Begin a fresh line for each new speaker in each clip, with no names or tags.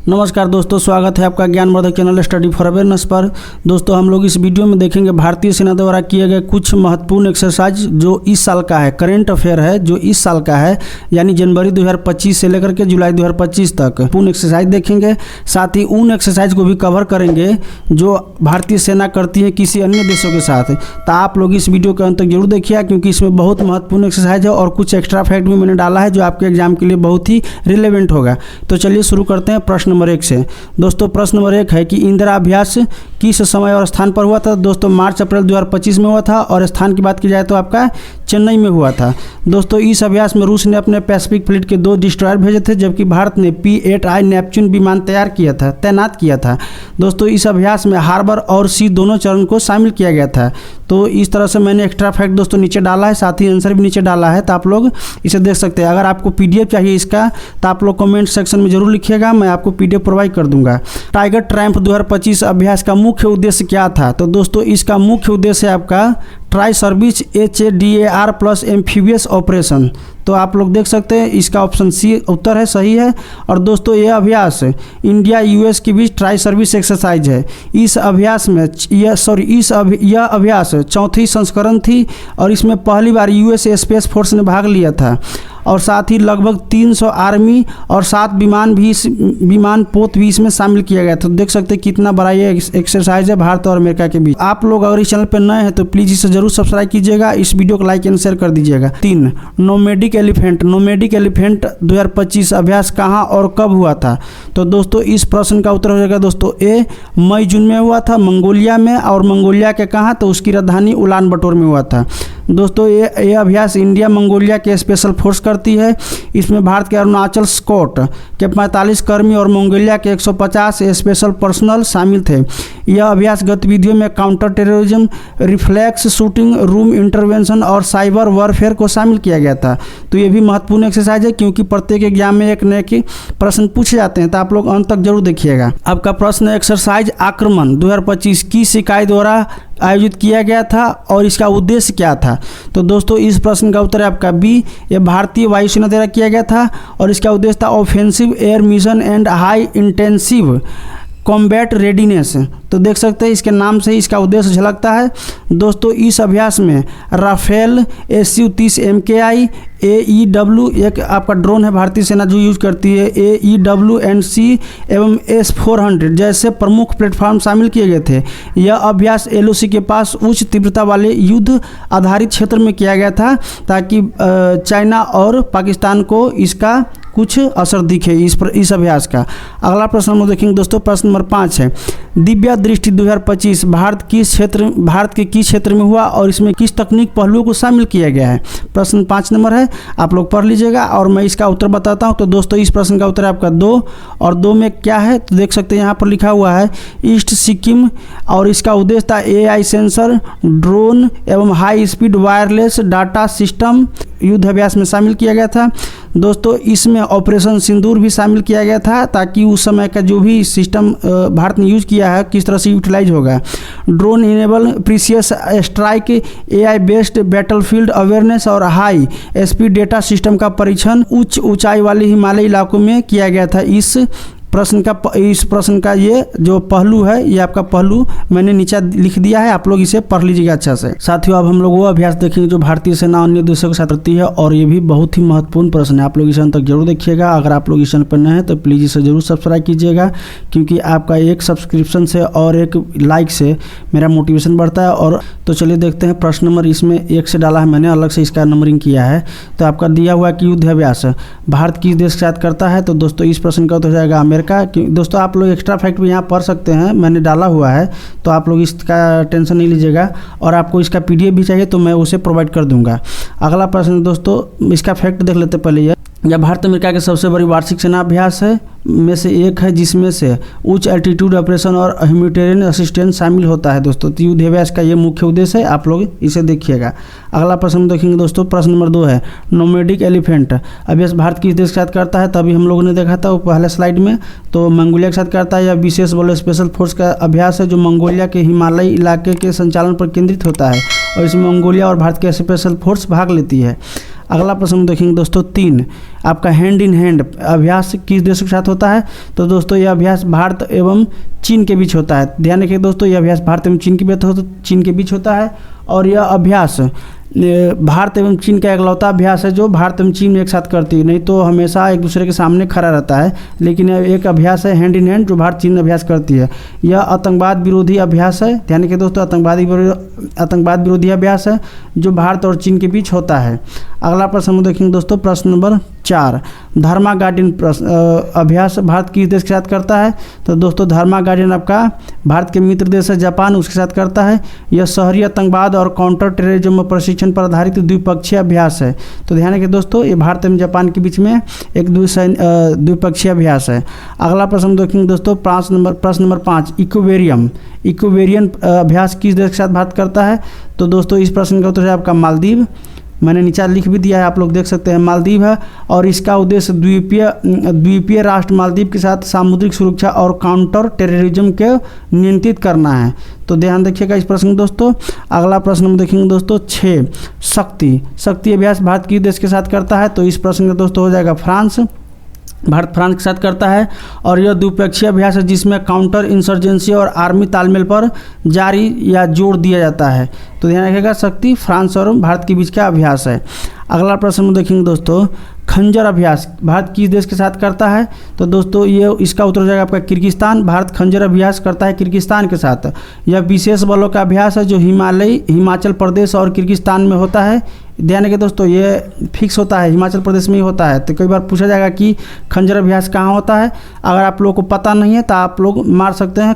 नमस्कार दोस्तों, स्वागत है आपका ज्ञानवर्धक चैनल स्टडी फॉर अवेयरनेस पर। दोस्तों हम लोग इस वीडियो में देखेंगे भारतीय सेना द्वारा किए गए कुछ महत्वपूर्ण एक्सरसाइज जो इस साल का है, करेंट अफेयर है जो इस साल का है, यानी जनवरी 2025 से लेकर के जुलाई 2025 तक पूर्ण एक्सरसाइज देखेंगे। साथ ही उन एक्सरसाइज को भी कवर करेंगे जो भारतीय सेना करती है किसी अन्य देशों के साथ। तो आप लोग इस वीडियो के अंत तक जरूर देखिए, क्योंकि इसमें बहुत महत्वपूर्ण एक्सरसाइज है और कुछ एक्स्ट्रा फैक्ट भी मैंने डाला है जो आपके एग्जाम के लिए बहुत ही रिलेवेंट होगा। तो चलिए शुरू करते हैं प्रश्न नंबर 1 से। दोस्तों प्रश्न नंबर 1 है कि इंदिरा अभ्यास किस समय और स्थान पर हुआ था। दोस्तों मार्च अप्रैल 2025 में हुआ था और स्थान की बात की जाए तो आपका चेन्नई में हुआ था। दोस्तों इस अभ्यास में रूस ने अपने पैसिफिक फ्लीट के 2 डिस्ट्रॉयर भेजे थे, जबकि भारत ने P-8I नेपच्यून विमान तैनात किया था। दोस्तों इस अभ्यास में हार्बर और सी दोनों चरण को शामिल किया गया था। तो इस तरह से मैंने एक्स्ट्रा फैक्ट दोस्तों नीचे डाला है, साथ ही आंसर भी नीचे डाला है, तो आप लोग इसे देख सकते हैं। अगर आपको PDF चाहिए इसका तो आप लोग कमेंट सेक्शन में जरूर लिखिएगा, मैं आपको PDF प्रोवाइड कर दूंगा। टाइगर ट्रायम्फ 2025 अभ्यास का मुख्य उद्देश्य क्या था। तो दोस्तों इसका मुख्य उद्देश्य है आपका tri service HADAR plus amphibious operation. तो आप लोग देख सकते हैं इसका ऑप्शन सी उत्तर है, सही है। और दोस्तों यह अभ्यास इंडिया US के बीच ट्राई सर्विस एक्सरसाइज है। इस अभ्यास में यह अभ्यास चौथी संस्करण थी और इसमें पहली बार US स्पेस फोर्स ने भाग लिया था और साथ ही लगभग 300 आर्मी और 7 विमान पोत भी इसमें शामिल किया गया था। तो देख सकते हैं कितना बड़ा ये एक्सरसाइज है भारत और अमेरिका के बीच। आप लोग अगर इस चैनल पर नए हैं तो प्लीज़ इसे जरूर सब्सक्राइब कीजिएगा, इस वीडियो को लाइक एंड शेयर कर दीजिएगा। 3 नोमैडिक एलिफेंट 2025 अभ्यास कहाँ और कब हुआ था। तो दोस्तों इस प्रश्न का उत्तर हो जाएगा दोस्तों ए, मई जून में हुआ था मंगोलिया में। और मंगोलिया के कहाँ, तो उसकी राजधानी उलान बटोर में हुआ था। दोस्तों ये अभ्यास इंडिया मंगोलिया के स्पेशल फोर्स करती है। इसमें भारत के अरुणाचल स्कॉट के 45 कर्मी और मंगोलिया के 150 स्पेशल पर्सनल शामिल थे। यह अभ्यास गतिविधियों में counter terrorism, reflex shooting, room intervention और साइबर वॉरफेयर को शामिल किया गया था। तो ये भी महत्वपूर्ण एक्सरसाइज है, क्योंकि प्रत्येक एग्जाम में एक नए के प्रश्न पूछे जाते हैं, तो आप लोग अंत तक जरूर देखिएगा। आपका प्रश्न एक्सरसाइज आक्रमण 2025 किस इकाई द्वारा आयोजित किया गया था और इसका उद्देश्य क्या था। तो दोस्तों इस प्रश्न का उत्तर है आपका बी, यह भारतीय वायुसेना द्वारा किया गया था और इसका उद्देश्य था offensive air mission and high intensive combat readiness. तो देख सकते हैं इसके नाम से इसका उद्देश्य झलकता है। दोस्तों इस अभ्यास में राफेल SU-30 MKI AEW एक आपका ड्रोन है भारतीय सेना जो यूज करती है, AEW&C एवं S-400 जैसे प्रमुख प्लेटफॉर्म शामिल किए गए थे। यह अभ्यास LOC के पास उच्च तीव्रता वाले युद्ध आधारित क्षेत्र में किया गया था, ताकि चाइना और पाकिस्तान को इसका कुछ असर दिखे इस अभ्यास का। अगला प्रश्न हम देखेंगे दोस्तों, प्रश्न नंबर 5 है दिव्या दृष्टि 2025 भारत के किस क्षेत्र में हुआ और इसमें किस तकनीक पहलुओं को शामिल किया गया है। प्रश्न 5 नंबर है, आप लोग पढ़ लीजिएगा और मैं इसका उत्तर बताता हूं। तो दोस्तों इस प्रश्न का उत्तर है आपका 2 और 2 में क्या है तो देख सकते हैं यहाँ पर लिखा हुआ है ईस्ट सिक्किम और इसका उद्देश्य था AI सेंसर, ड्रोन एवं high speed wireless data system युद्ध अभ्यास में शामिल किया गया था। दोस्तों इसमें ऑपरेशन सिंदूर भी शामिल किया गया था, ताकि उस समय का जो भी सिस्टम भारत ने यूज किया है किस तरह से यूटिलाइज होगा। Drone enable precious strike, AI based battlefield awareness और हाई स्पीड डेटा सिस्टम का परीक्षण उच्च ऊंचाई वाले हिमालयी इलाकों में किया गया था। इस प्रश्न का ये जो पहलू है, ये आपका पहलू मैंने नीचे लिख दिया है, आप लोग इसे पढ़ लीजिएगा अच्छा से। साथियों अब हम लोग वो अभ्यास देखेंगे जो भारतीय सेना अन्य देशों के साथ करती है और ये भी बहुत ही महत्वपूर्ण प्रश्न है। आप लोग इसे अंत तक जरूर देखिएगा। अगर आप लोग इस चैनल पर नए हैं तो प्लीज़ इसे जरूर सब्सक्राइब कीजिएगा, क्योंकि आपका एक सब्सक्रिप्शन से और एक लाइक से मेरा मोटिवेशन बढ़ता है। और तो चलिए देखते हैं प्रश्न नंबर इसमें 1 से डाला है मैंने, अलग से इसका नंबरिंग किया है। तो आपका दिया हुआ कि युद्ध अभ्यास भारत किस देश के साथ करता है। तो दोस्तों इस प्रश्न का उत्तर हो जाएगा अमेरिका। दोस्तों आप लोग एक्स्ट्रा फैक्ट भी यहाँ पढ़ सकते हैं, मैंने डाला हुआ है, तो आप लोग इसका टेंशन नहीं लीजिएगा। और आपको इसका PDF भी चाहिए तो मैं उसे प्रोवाइड कर दूंगा। अगला प्रश्न दोस्तों इसका फैक्ट देख लेते पहले। यह भारत अमेरिका की सबसे बड़ी वार्षिक सेना अभ्यास है में से एक है, जिसमें से उच्च एल्टीट्यूड ऑपरेशन और ह्यूमैनिटेरियन असिस्टेंस शामिल होता है। दोस्तों युद्ध अभ्यास का ये मुख्य उद्देश्य है, आप लोग इसे देखिएगा। अगला प्रश्न देखेंगे दोस्तों, प्रश्न नंबर 2 है नोमैडिक एलिफेंट अभ्यास भारत किस देश के साथ करता है। तभी हम लोगों ने देखा था वो पहले स्लाइड में, तो मंगोलिया के साथ करता है। यह विशेष बल स्पेशल फोर्स का अभ्यास है जो मंगोलिया के हिमालयी इलाके के संचालन पर केंद्रित होता है और इसमें मंगोलिया और भारत के स्पेशल फोर्स भाग लेती है। अगला प्रश्न देखेंगे दोस्तों 3, आपका हैंड इन हैंड अभ्यास किस देश के साथ होता है? तो दोस्तों यह अभ्यास भारत एवं चीन के बीच होता है। ध्यान रखिए दोस्तों, यह अभ्यास भारत एवं चीन के बीच होता है और यह अभ्यास भारत एवं चीन का एकलौता अभ्यास है जो भारत एवं चीन एक साथ करती है, नहीं तो हमेशा एक दूसरे के सामने खड़ा रहता है। लेकिन यह एक अभ्यास है हैंड इन हैंड जो भारत चीन अभ्यास करती है। यह आतंकवाद विरोधी अभ्यास है। ध्यान रखिए दोस्तों, आतंकवाद विरोधी अभ्यास है जो भारत और चीन के बीच होता है। अगला प्रश्न देखेंगे दोस्तों, प्रश्न नंबर 4, धर्मा गार्डियन अभ्यास भारत किस देश के साथ करता है? तो दोस्तों धर्मा गार्डियन आपका भारत के मित्र देश है जापान, उसके साथ करता है। यह शहरी आतंकवाद और काउंटर टेररिज्म प्रशिक्षण पर आधारित द्विपक्षीय अभ्यास है। तो ध्यान रखिए दोस्तों, ये भारत एवं जापान के बीच में एक द्विपक्षीय अभ्यास है। अगला प्रश्न देखेंगे दोस्तों, प्रश्न नंबर 5, इक्वेरियन अभ्यास किस देश के साथ भारत करता है? तो दोस्तों इस प्रश्न का उत्तर है आपका मालदीव। मैंने नीचे लिख भी दिया है, आप लोग देख सकते हैं, मालदीव है। और इसका उद्देश्य द्वीपीय राष्ट्र मालदीव के साथ सामुद्रिक सुरक्षा और काउंटर टेररिज्म के नियंत्रित करना है। तो ध्यान रखिएगा इस प्रश्न दोस्तों। अगला प्रश्न हम देखेंगे दोस्तों 6, शक्ति अभ्यास भारत किस देश के साथ करता है? तो इस प्रश्न का दोस्तों हो जाएगा फ्रांस। भारत फ्रांस के साथ करता है और यह द्विपक्षीय अभ्यास है जिसमें काउंटर इंसर्जेंसी और आर्मी तालमेल पर जारी या जोर दिया जाता है। तो ध्यान रखिएगा, शक्ति फ्रांस और भारत के बीच का अभ्यास है। अगला प्रश्न देखेंगे दोस्तों, खंजर अभ्यास भारत किस देश के साथ करता है? तो दोस्तों ये इसका उत्तर हो जाएगा आपका किर्गिस्तान। भारत खंजर अभ्यास करता है किर्गिस्तान के साथ। यह विशेष बलों का अभ्यास है जो हिमाचल प्रदेश और किर्गिस्तान में होता है। ध्यान रखिए दोस्तों, ये फिक्स होता है, हिमाचल प्रदेश में ही होता है। तो कई बार पूछा जाएगा कि खंजर अभ्यास कहाँ होता है। अगर आप लोगों को पता नहीं है तो आप लोग मार सकते हैं,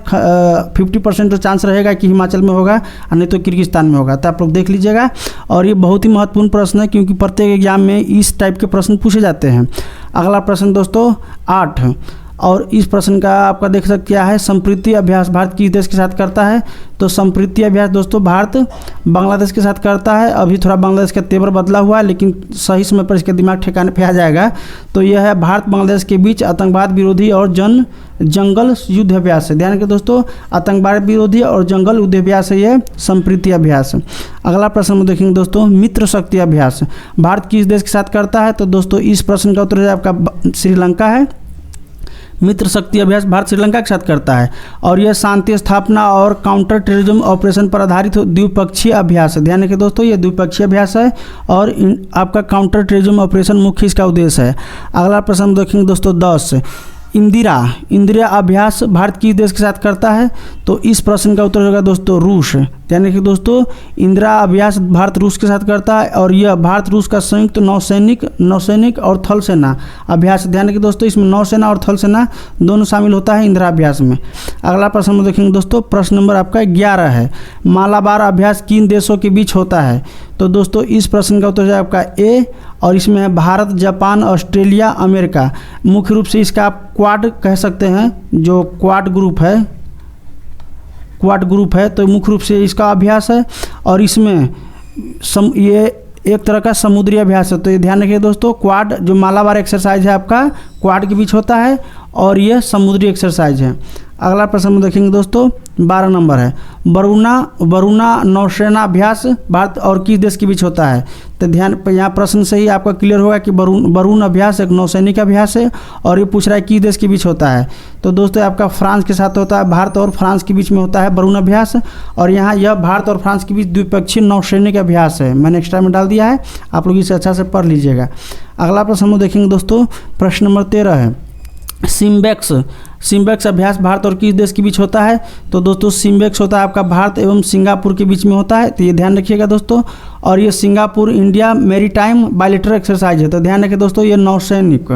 50% तो चांस रहेगा कि हिमाचल में होगा और नहीं तो किर्गिस्तान में होगा। तो आप लोग देख लीजिएगा। और ये बहुत ही महत्वपूर्ण प्रश्न है क्योंकि प्रत्येक एग्जाम में इस टाइप के प्रश्न पूछे जाते हैं। अगला प्रश्न दोस्तों 8, और इस प्रश्न का आपका देख सकते क्या है, संप्रीति अभ्यास भारत किस देश के साथ करता है? तो संप्रीति अभ्यास दोस्तों भारत बांग्लादेश के साथ करता है। अभी थोड़ा बांग्लादेश का तेवर बदला हुआ है लेकिन सही समय पर इसके दिमाग ठिकाने पे आ जाएगा। तो यह है भारत बांग्लादेश के बीच आतंकवाद विरोधी और जंगल युद्ध अभ्यास है। ध्यान रखिए दोस्तों, आतंकवाद विरोधी और जंगल युद्ध अभ्यास है ये संप्रीति अभ्यास। अगला प्रश्न में देखेंगे दोस्तों, मित्र शक्ति अभ्यास भारत किस देश के साथ करता है? तो दोस्तों इस प्रश्न का उत्तर आपका श्रीलंका है। मित्र शक्ति अभ्यास भारत श्रीलंका के साथ करता है और यह शांति स्थापना और काउंटर टेररिज्म ऑपरेशन पर आधारित द्विपक्षीय अभ्यास है। ध्यान रखिए दोस्तों, ये द्विपक्षीय अभ्यास है और आपका काउंटर टेररिज्म ऑपरेशन मुख्य इसका उद्देश्य है। अगला प्रश्न देखेंगे दोस्तों 10, इंदिरा अभ्यास भारत किस देश के साथ करता है? तो इस प्रश्न का उत्तर होगा दोस्तों रूस। ध्यान रखिए दोस्तों, इंदिरा अभ्यास भारत रूस के साथ करता है और यह भारत रूस का संयुक्त नौसैनिक और थल सेना अभ्यास। ध्यान रखिए दोस्तों, इसमें नौसेना और थल सेना दोनों शामिल होता है इंदिरा अभ्यास में। अगला प्रश्न में देखेंगे दोस्तों, प्रश्न नंबर आपका 11 है, मालाबार अभ्यास किन देशों के बीच होता है? तो दोस्तों इस प्रश्न का उत्तर है आपका ए और इसमें है भारत, जापान, ऑस्ट्रेलिया, अमेरिका। मुख्य रूप से इसका आप क्वाड कह सकते हैं, जो क्वाड ग्रुप है तो मुख्य रूप से इसका अभ्यास है और इसमें ये एक तरह का समुद्री अभ्यास है। तो ये ध्यान रखिए दोस्तों, क्वाड जो मालाबार एक्सरसाइज है आपका क्वाड के बीच होता है और ये समुद्री एक्सरसाइज है। अगला प्रश्न में देखेंगे दोस्तों 12 नंबर है, वरुणा नौसेना अभ्यास भारत और किस देश के बीच होता है? तो ध्यान यहाँ प्रश्न से ही आपका क्लियर होगा कि वरुण अभ्यास एक नौसैनिक अभ्यास है और ये पूछ रहा है किस देश के बीच होता है? तो दोस्तों आपका फ्रांस के साथ होता है, भारत और फ्रांस के बीच में होता है वरुण अभ्यास। और यहाँ यह भारत और फ्रांस के बीच द्विपक्षीय नौसैनिक अभ्यास है, मैंने एक्स्ट्रा में डाल दिया है, आप लोग इसे अच्छा से पढ़ लीजिएगा। अगला प्रश्न हम देखेंगे दोस्तों, प्रश्न नंबर 13 है, सिम्बेक्स अभ्यास भारत और किस देश के बीच होता है? तो दोस्तों सिम्बेक्स होता है आपका भारत एवं सिंगापुर के बीच में होता है। तो ये ध्यान रखिएगा दोस्तों। और ये Singapore India maritime bilateral exercise है। तो ध्यान रखिए दोस्तों, ये नौसैनिक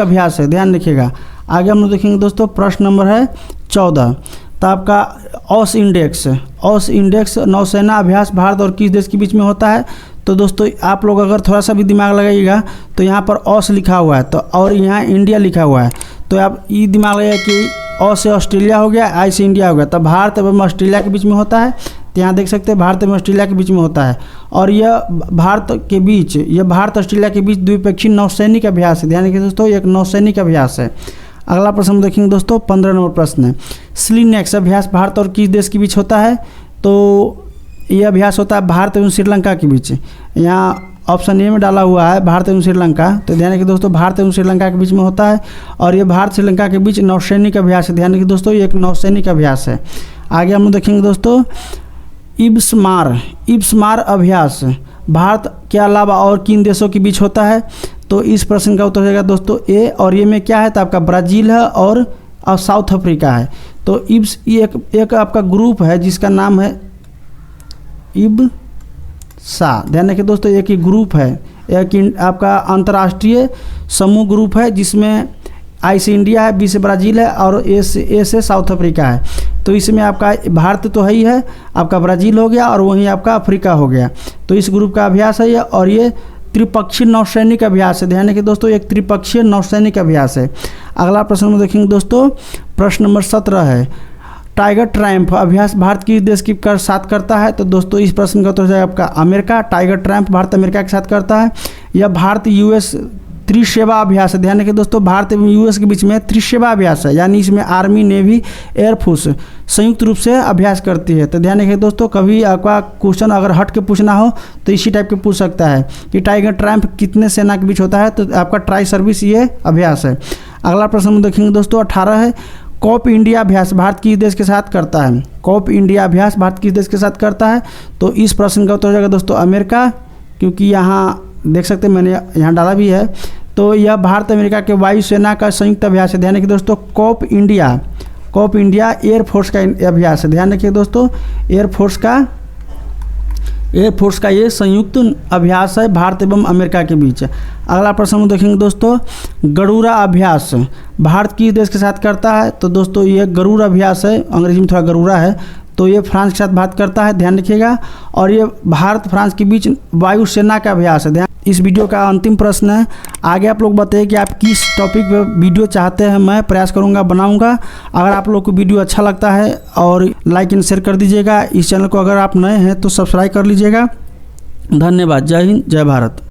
अभ्यास है, ध्यान रखिएगा। आगे हम लोग देखेंगे दोस्तों, प्रश्न नंबर है 14, तो आपका ऑस इंडेक्स नौसेना अभ्यास भारत और किस देश के बीच में होता है? तो दोस्तों आप लोग अगर थोड़ा सा भी दिमाग लगाइएगा तो यहाँ पर ऑस लिखा हुआ है तो और यहाँ इंडिया लिखा हुआ है, तो आप ये दिमाग लगाइए कि ऑ से ऑस्ट्रेलिया हो गया, आई से इंडिया हो गया, तो भारत एवं ऑस्ट्रेलिया के बीच में होता है। तो यहाँ देख सकते हैं भारत एवं ऑस्ट्रेलिया के बीच में होता है और यह भारत ऑस्ट्रेलिया के बीच द्विपक्षीय नौसैनिक अभ्यास है। ध्यान रखिए दोस्तों, एक नौसैनिक अभ्यास है। अगला प्रश्न देखेंगे दोस्तों, 15 नंबर प्रश्न है, स्लिनेक्स अभ्यास भारत और किस देश के बीच होता है? तो ये अभ्यास होता है भारत एवं श्रीलंका के बीच। यहाँ ऑप्शन ए में डाला हुआ है भारत एवं श्रीलंका, तो ध्यान रखिए दोस्तों भारत एवं श्रीलंका के बीच में होता है और ये भारत श्रीलंका के बीच नौसैनिक अभ्यास है। ध्यान रखिए दोस्तों ये एक नौसैनिक अभ्यास है। आगे हम लोग देखेंगे दोस्तों इब्समार अभ्यास भारत के अलावा और किन देशों के बीच होता है? तो इस प्रश्न का उत्तर हो जाएगा दोस्तों ए, और ये में क्या है तो आपका ब्राज़ील है और साउथ अफ्रीका है। तो एक आपका ग्रुप है जिसका नाम है इब्सा। ध्यान रखिए दोस्तों एक ही ग्रुप है, एक आपका अंतर्राष्ट्रीय समूह ग्रुप है जिसमें आई से इंडिया है, बी से ब्राज़ील है और ए से साउथ अफ्रीका है। तो इसमें आपका भारत तो है ही है, आपका ब्राज़ील हो गया और वहीं आपका अफ्रीका हो गया। तो इस ग्रुप का अभ्यास है ये, और ये त्रिपक्षीय नौसैनिक अभ्यास है। ध्यान रखिए दोस्तों एक त्रिपक्षीय नौसैनिक अभ्यास है। अगला प्रश्न में देखेंगे दोस्तों, प्रश्न नंबर 17 है टाइगर ट्रायम्फ अभ्यास भारत की देश के साथ करता है? तो दोस्तों इस प्रश्न का उत्तर हो जाएगा आपका America. Tiger Triumph Bharat America के साथ करता है। यह भारत यूएस त्रिसेवा अभ्यास है। ध्यान रखिए दोस्तों भारत एवं यूएस के बीच में त्रिसेवा अभ्यास है, यानी इसमें आर्मी, नेवी, एयरफोर्स संयुक्त रूप से अभ्यास करती है। तो ध्यान रखिए दोस्तों कभी आपका क्वेश्चन अगर हट के पूछना हो तो इसी टाइप के पूछ सकता है कि टाइगर ट्रायम्फ कितने सेना के बीच होता है? तो आपका ट्राई सर्विस ये अभ्यास है। अगला प्रश्न में देखेंगे दोस्तों 18 है कॉप इंडिया अभ्यास भारत किस देश के साथ करता है? कॉप इंडिया अभ्यास भारत किस देश के साथ करता है? तो इस प्रश्न का उत्तर हो जाएगा दोस्तों अमेरिका, क्योंकि यहाँ देख सकते हैं मैंने यहाँ डाला भी है। तो यह भारत अमेरिका के वायुसेना का संयुक्त अभ्यास है। ध्यान रखिए दोस्तों कॉप इंडिया एयरफोर्स का अभ्यास है। ध्यान रखिए दोस्तों एयरफोर्स का ये संयुक्त अभ्यास है भारत एवं अमेरिका के बीच। अगला प्रश्न हम देखेंगे दोस्तों गरुड़ा अभ्यास भारत किस देश के साथ करता है? तो दोस्तों ये गरुड़ अभ्यास है, अंग्रेजी में थोड़ा गरुड़ा है, तो ये फ्रांस के साथ बात करता है। ध्यान रखिएगा, और ये भारत फ्रांस के बीच वायुसेना का अभ्यास है। ध्यान इस वीडियो का अंतिम प्रश्न है, आगे आप लोग बताइए कि आप किस टॉपिक पे वीडियो चाहते हैं, मैं प्रयास करूंगा बनाऊंगा। अगर आप लोग को वीडियो अच्छा लगता है और लाइक एंड शेयर कर दीजिएगा। इस चैनल को अगर आप नए हैं तो सब्सक्राइब कर लीजिएगा। धन्यवाद। जय हिंद, जय भारत।